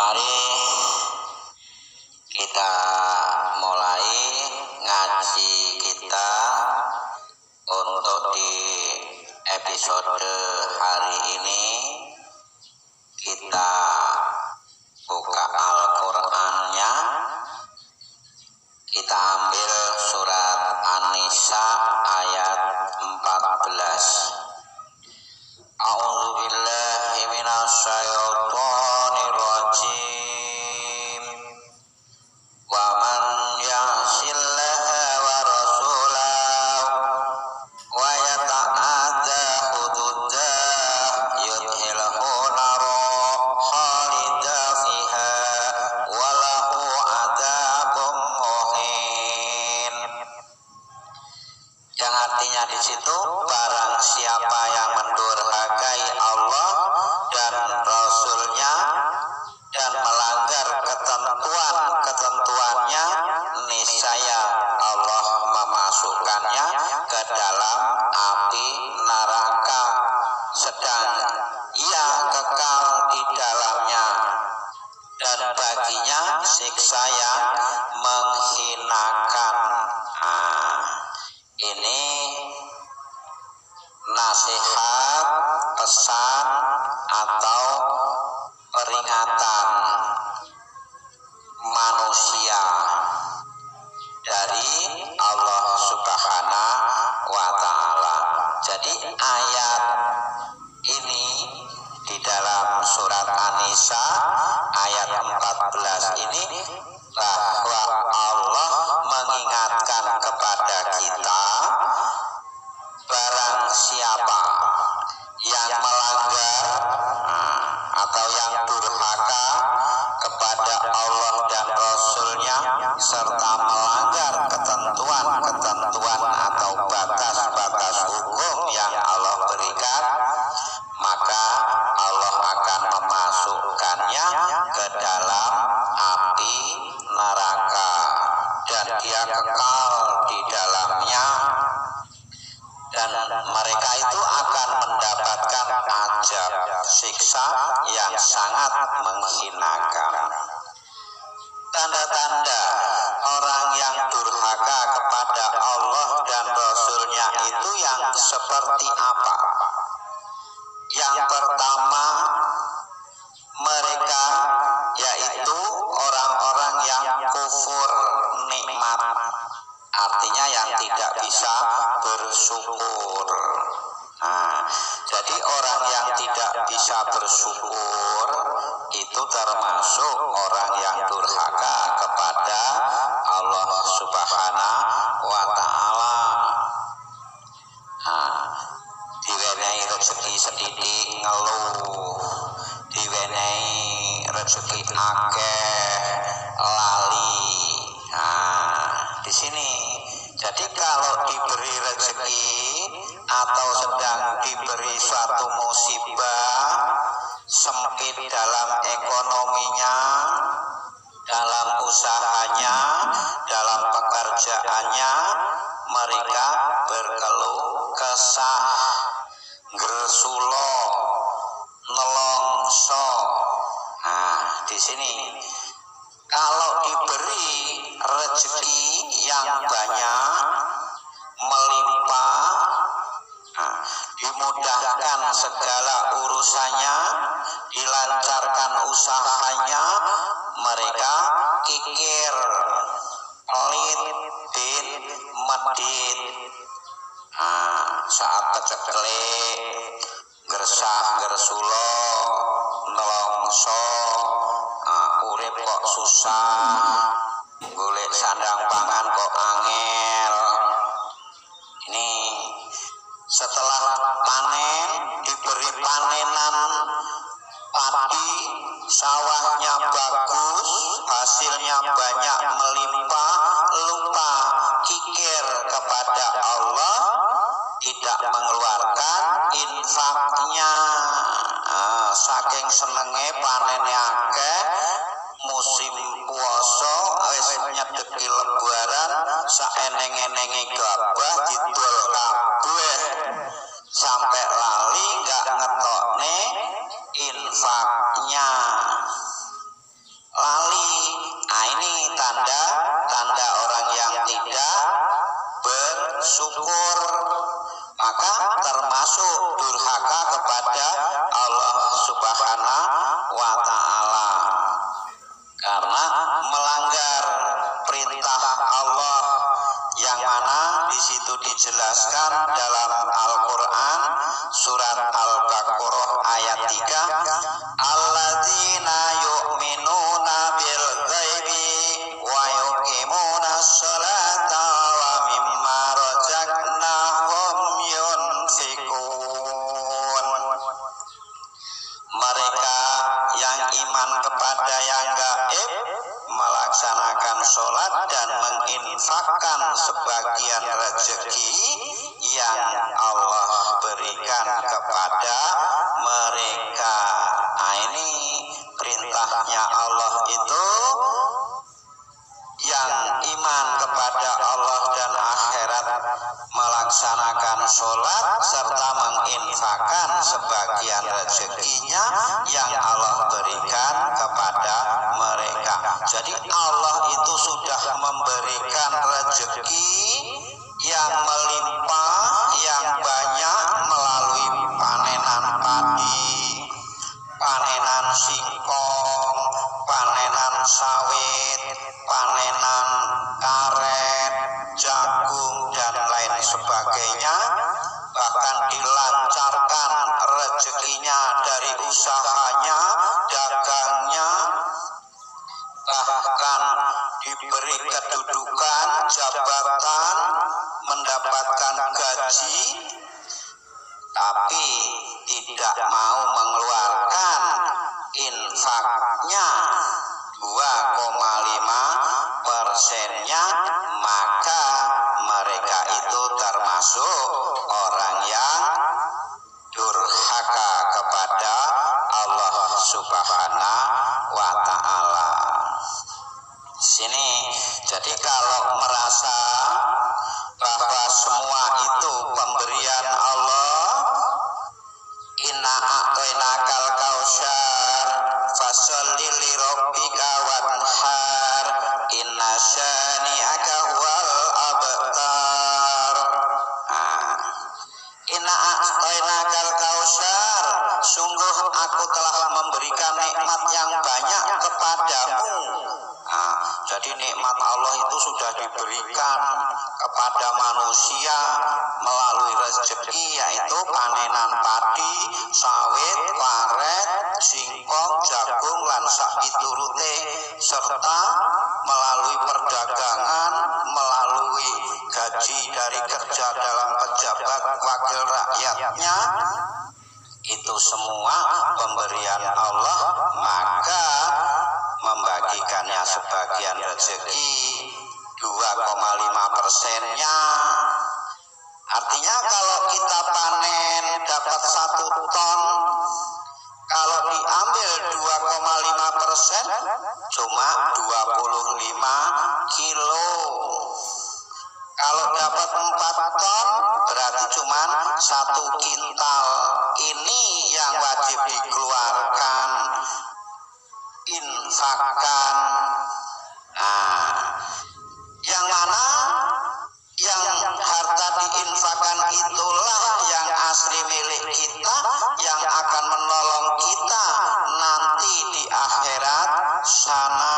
Mari kita mulai ngaji kita untuk di episode hari ini. Kita buka Al-Qur'annya. Kita ambil surat An-Nisa ayat 14. A'udzubillahi minasyaitonir rajim. Wa man ya'sillaha wa rasulahu wa yata'adda hududah yudkhilhu naran khalidan fiha wa lahu 'adzabun muhin. Yang artinya di situ, barang siapa yang mendurhakai Allah dan Rasul-Nya dan melanggar ketentuan-ketentuannya, niscaya Allah memasukkannya ke dalam api neraka, sedang ia kekal di dalamnya, dan baginya siksa yang menghinakan. Ini nasihat, pesan, atau peringatan manusia dari Allah Subhanahu wa Ta'ala. Jadi ayat ini di dalam surat An-Nisa ayat 14 ini, bahwa Allah mengingatkan kepada kita, barang siapa yang melanggar atau yang durhaka kepada Allah dan Rasul-Nya serta melanggar ketentuan-ketentuan atau batas-batas hukum yang Allah berikan, maka Allah akan memasukkannya ke dalam api neraka, dan dia kekal di dalamnya, dan mereka itu akan mendapatkan azab, siksa yang sangat menghinakan. Tanda-tanda orang yang durhaka kepada Allah dan Rasul-Nya itu yang seperti apa? Yang pertama, mereka yaitu orang-orang yang kufur nikmat, artinya yang tidak bisa bersyukur. Jadi orang yang tidak bisa bersyukur itu termasuk orang yang durhaka kepada Allah Subhanahu wa Ta'ala. Diwenehi rezeki sedidik ngeluh, diwenehi rezeki akeh lali. Di sini. Jadi kalau diberi rezeki atau sedang diberi suatu musibah, sempit dalam ekonominya, dalam usahanya, dalam pekerjaannya, mereka berkeluh kesah, gersulo, nelongso. Di sini kalau diberi rezeki yang banyak, melimpah, dimudahkan segala urusannya, dilancarkan usahanya, mereka kikir, pelit, bin, medit. Saat peceklek, gersah, gersulo, nelongso, urip kok susah, golek sandang pangan kok angel. Ini setelah panen, diberi panenan padi, sawahnya bagus, hasilnya banyak melimpah, lupa kikir kepada Allah, tidak mengeluarkan infaknya. Saking senenge panennya akeh, musim puasa wis nyedeki lebaran, saeneng-enenge gabah didol kabeh sampai lali gak ngetokne infaknya. Subhanahu wa taala. Karena melanggar perintah Allah yang mana di situ dijelaskan dalam Al-Qur'an surat Al-Baqarah ayat 3, alladzina yu'minuna bil ghaibi wa yuqimunas sholata wa mimma razaqnahum yunfikun. Mereka yang iman kepada yang gaib, melaksanakan sholat dan menginfakkan sebagian rezeki yang Allah berikan kepada mereka. Nah, ini perintahnya Allah itu yang iman kepada Allah dan akhirat melaksanakan sholat serta menginfakkan sebagian rezekinya yang Allah berikan kepada mereka. Jadi Allah itu sudah memberikan rezeki yang melimpah, yang banyak melalui panenan padi, panenan singkong, panenan sawit, panenan karet, jagung, dan lain sebagainya. Bahkan dilancarkan rezekinya dari usahanya, dagangnya, bahkan diberi kedudukan, jabatan, mendapatkan gaji, tapi tidak mau mengeluarkan infaknya 2,5%-nya, maka mereka itu termasuk orang yang durhaka kepada Allah Subhanahu wa taala. Sini jadi kalau merasa bahwa semua itu pemberian Allah, inna a'tainakal kautsar fasholli li rabbika wanhar inna syani'aka huwal abtar. Inna a'tainakal kautsar, sungguh aku telah memberikan nikmat yang banyak kepadamu. Jadi nikmat Allah itu sudah diberikan kepada manusia melalui rezeki, yaitu panenan padi, sawit, karet, singkong, jagung, lan sak piturute, serta melalui perdagangan, melalui gaji dari kerja dalam pejabat wakil rakyatnya. Itu semua pemberian Allah, maka membagikannya sebagian rezeki 2,5%-nya. Artinya kalau kita panen dapat 1 ton, kalau diambil 2,5% cuma 25 kilo. Kalau dapat 4 ton berarti cuma 1 kintal. Ini yang wajib dikeluarkan, infakkan. Yang mana yang harta diinfakkan itulah yang asli milik kita, yang akan menolong kita nanti di akhirat sana.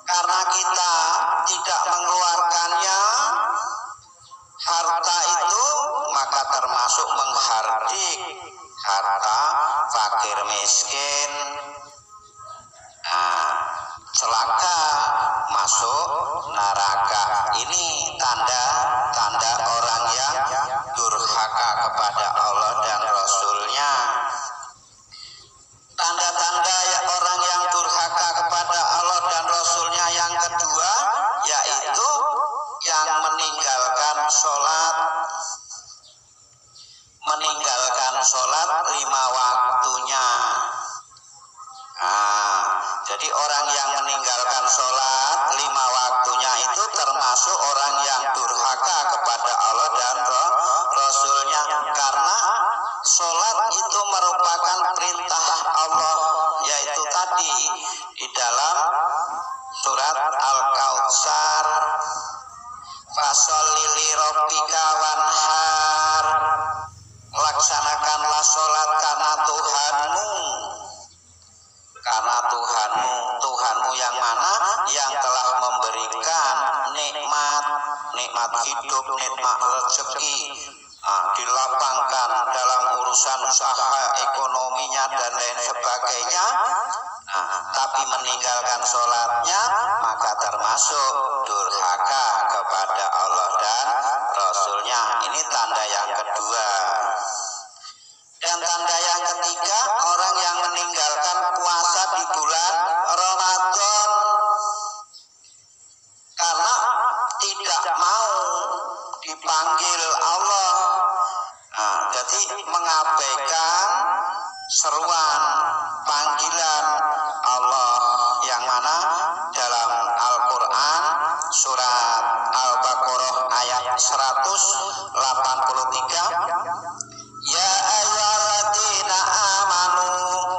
Karena kita tidak mengeluarkannya, harta itu, maka termasuk menghardik harta fakir miskin. Celaka, masuk neraka. Ini tanda-tanda orang yang durhaka kepada Allah dan Rasul-Nya. Tanda-tanda orang yang durhaka kepada Allah dan Rasul-Nya yang kedua, yaitu yang meninggalkan sholat 5 waktunya. Jadi orang yang meninggalkan sholat 5 waktunya itu termasuk orang yang durhaka kepada Allah dan Rasul-Nya. Karena sholat itu merupakan perintah Allah, yaitu tadi di dalam surat Al-Kautsar, fasholli li rabbika wanhar, laksanakanlah sholat karena Tuhanmu nikmat hidup, nikmat rezeki, dilapangkan dalam urusan usaha ekonominya dan lain sebagainya, tapi meninggalkan sholatnya, maka termasuk durhaka kepada Allah dan Rasulnya. Ini tanda yang kedua. Dan tanda yang ketiga, orang yang meninggalkan puasa di bulan Ramadan karena tidak mau dipanggil Allah. Jadi mengabaikan seruan panggilan Allah yang mana dalam Al-Quran surat Al-Baqarah ayat 183, ya ayyuhalladzina amanu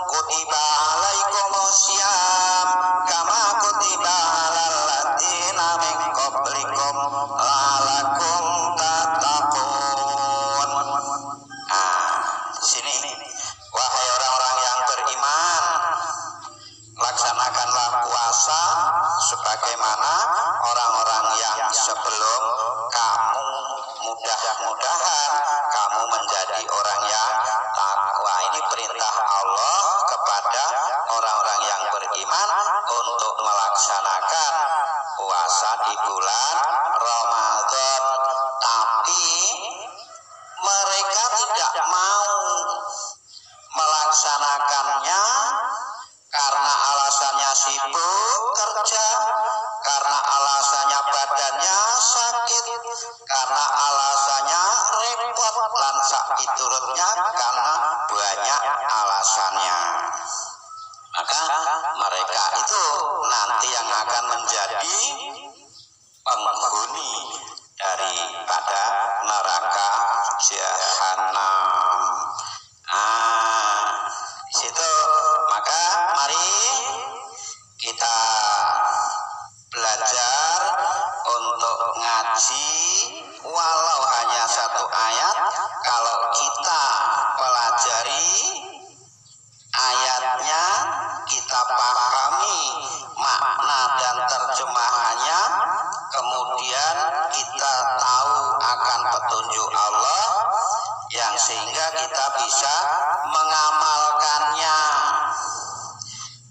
kutiba alaikumusiyam kama kutiba alal ladzina min qablikum la'allakum tattaqun. Di sini, wahai orang-orang yang beriman, laksanakanlah puasa sebagaimana orang-orang yang sebelum kamu, mudah-mudahan kamu menjadi orang yang takwa. Ini perintah Allah kepada orang-orang yang beriman untuk melaksanakan puasa di bulan Ramadan, tapi mereka tidak mau melaksanakannya karena alasannya sibuk kerja, karena alasannya badannya sakit, karena alasannya repot lan sakiturutnya, karena banyak alasannya. Maka mereka itu nanti yang akan menjadi penghuni daripada neraka jahanam. Di situ maka mari kita belajar untuk ngaji walau hanya satu ayat. Kalau kita pelajari ayatnya, kita pahami makna dan terjemahannya, kemudian kita tahu akan petunjuk Allah yang sehingga kita bisa mengamalkannya,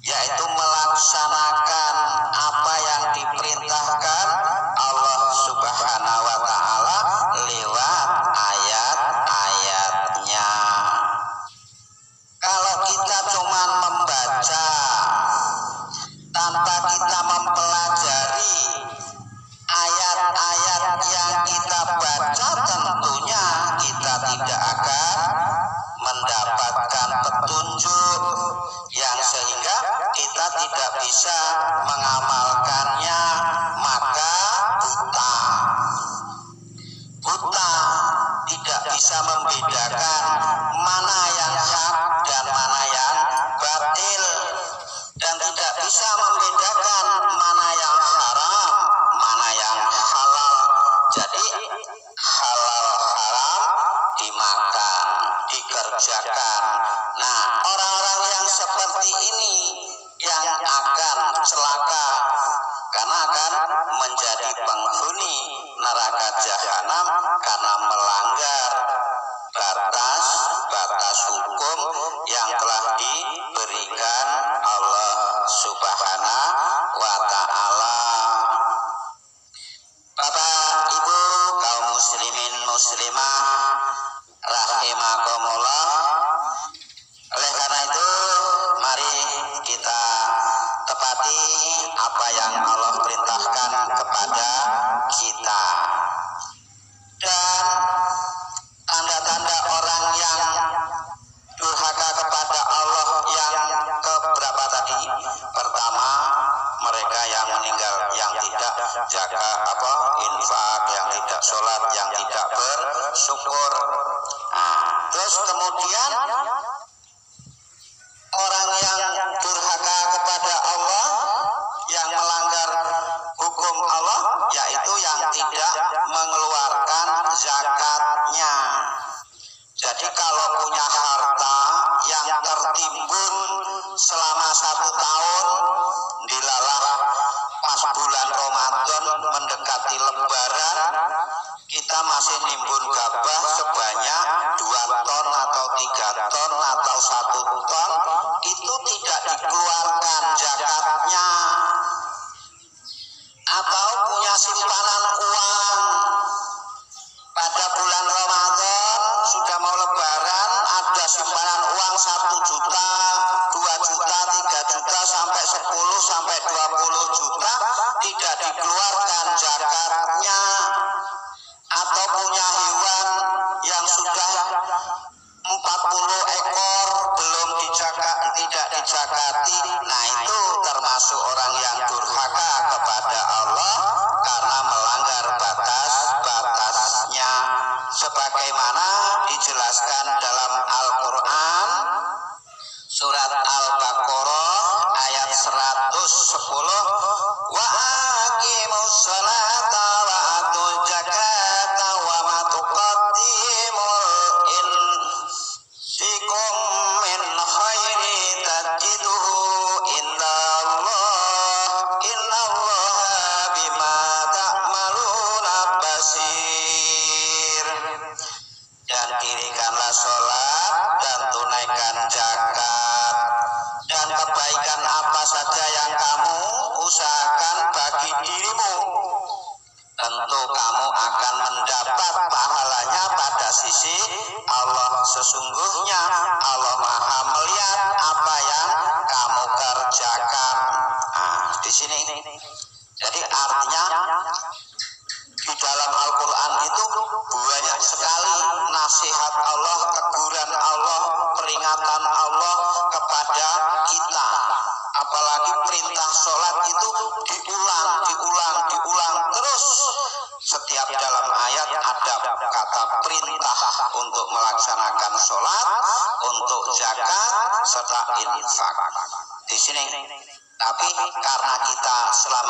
yaitu melaksanakan apa yang diperintahkan Allah Subhanahu wa ta'ala lewat ayat-ayatnya. Kalau kita cuma membaca tanpa kita mempelajari ayat-ayat yang kita baca, tentunya kita tidak akan mendapatkan petunjuk yang sehingga kita tidak bisa mengamalkannya, maka buta tidak bisa membedakan mana yang hak dan mana yang batil, dan tidak bisa membedakan mana yang haram, mana yang halal. Jadi halal haram dimakan, dikerjakan. Nah, orang-orang yang seperti ini yang akan celaka karena akan menjadi penghuni neraka jahanam karena melanggar batas hukum yang telah diberikan Allah Subhanahu wa ta'ala. Bapak, Ibu, kaum muslimin muslimah rahimakumullah. Oleh karena itu, mari kita tepati apa yang Allah perintahkan kepada kita. Dan tanda-tanda orang yang durhaka kepada Allah yang keberapa tadi? Pertama, mereka yang meninggal, yang tidak jaga infak, yang tidak sholat, yang tidak bersyukur. Terus kemudian orang yang durhaka kepada Allah, yang melanggar hukum Allah, yaitu yang tidak mengeluarkan zakatnya. Jadi kalau punya harta yang tertimbun selama 1 tahun, dilalah pas bulan Ramadan mendekati Lebaran, kita masih nimbun gabah sebanyak 2 ton atau 3 ton atau 1 ton, itu tidak dikeluarkan zakatnya. Atau punya simpanan uang pada bulan Ramadan sudah mau lebaran, ada simpanan uang 1 juta, 2 juta, 3 juta sampai 10 sampai 20 juta, tidak dikeluarkan zakatnya. Atau punya hewan yang sudah 40 ekor belum tidak dijakati, nah itu termasuk orang yang durhaka kepada Allah karena melanggar batas-batasnya, sebagaimana dijelaskan dalam Al-Quran surat Al-Baqarah ayat 110, wa aqimus sholata wa atuz zakata wa ma tuqaddimul insikum min khairi tajiduhu indallah innallaha bima ta'maluna basir. Dan dirikanlah sholat dan tunaikan zakat, dan kebaikan apa saja yang kamu usahakan bagi dirimu, tentu kamu akan mendapat pahalanya pada sisi Allah. Sesungguhnya Allah Maha melihat apa yang kamu kerjakan. Nah, di sini jadi artinya di dalam Al-Quran itu banyak sekali nasihat Allah, teguran Allah, peringatan Allah kepada kita. Apalagi perintah sholat itu diulang terus. Setiap dalam ayat ada kata perintah untuk melaksanakan sholat, untuk zakat, serta infak. Di sini, tapi karena kita selama